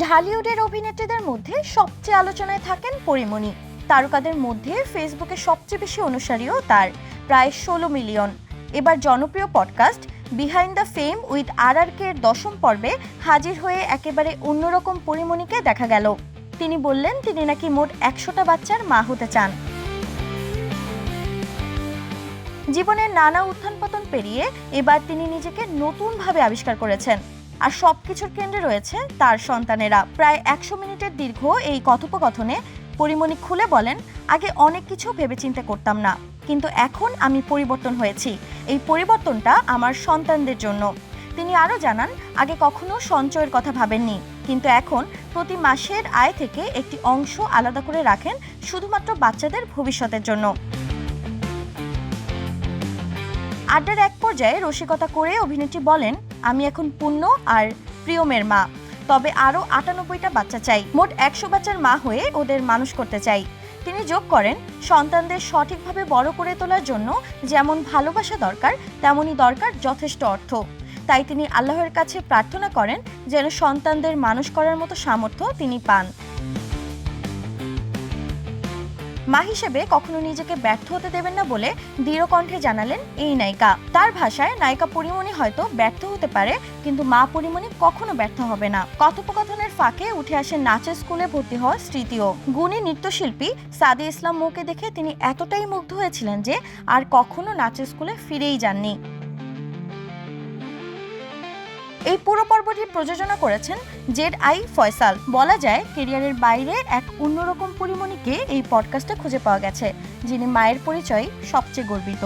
ঢালিউডের অভিনেত্রীদের মধ্যে সবচেয়ে আলোচনায় থাকেন পরীমণি। তারকাদের মধ্যে ফেসবুকে সবচেয়ে বেশি অনুসারীও তার, প্রায় 16 মিলিয়ন। এবার জনপ্রিয় podcast behind the fame with RRK এর 10ম পর্বে হাজির হয়ে একেবারে অন্যরকম পরীমণিকে দেখা গেল। তিনি বললেন তিনি নাকি মোট 100টা বাচ্চার মা হতে চান। জীবনের নানা উত্থান পতন পেরিয়ে এবার তিনি নিজেকে নতুনভাবে আবিষ্কার করেছেন, আর সবকিছুর কেন্দ্রে রয়েছে তার সন্তানেরা। প্রায় 100 মিনিটের দীর্ঘ এই কথোপকথনে পরীমণি খুলে বলেন, আগে অনেক কিছু ভেবেচিন্তে করতাম না, কিন্তু এখন আমি পরিবর্তন হয়েছি। এই পরিবর্তনটা আমার সন্তানদের জন্য। তিনি আরও জানান, আগে কখনো সঞ্চয়ের কথা ভাবেননি, কিন্তু এখন প্রতি মাসের আয় থেকে একটি অংশ আলাদা করে রাখেন শুধুমাত্র বাচ্চাদের ভবিষ্যতের জন্য। আড্ডার এক পর্যায়ে রসিকতা করে অভিনেত্রী বলেন, আমি এখন পূর্ণ আর প্রিয়মের মা, তবে আরও 98টা বাচ্চা চাই। মোট 100 বাচ্চার মা হয়ে ওদের মানুষ করতে চাই। তিনি যোগ করেন, সন্তানদের সঠিকভাবে বড় করে তোলার জন্য যেমন ভালোবাসা দরকার, তেমনই দরকার যথেষ্ট অর্থ। তাই তিনি আল্লাহর কাছে প্রার্থনা করেন যেন সন্তানদের মানুষ করার মতো সামর্থ্য তিনি পান। মা হিসেবে কখনো নিজেকে ব্যর্থ হতে দেবেন না বলে দৃঢ় কণ্ঠে জানালেন এই নায়িকা। তার ভাষায়, নায়িকা পরীমণি হয়তো ব্যর্থ হতে পারে, কিন্তু মা পরীমণি কখনো ব্যর্থ হবে না। কথোপকথনের ফাঁকে উঠে আসে নাচের স্কুলে ভর্তি হওয়ার স্মৃতিও। গুণী নৃত্যশিল্পী সাদি ইসলাম মৌকে দেখে তিনি এতটাই মুগ্ধ হয়েছিলেন যে আর কখনো নাচের স্কুলে ফিরেই যাননি। এই পুরো পর্বটি প্রযোজনা করেছেন ZI ফয়সাল। বলা যায়, ক্যারিয়ারের বাইরে এক অন্যরকম পরীমণিকে এই পডকাস্টে খুঁজে পাওয়া গেছে, যিনি মায়ের পরিচয় সবচেয়ে গর্বিত।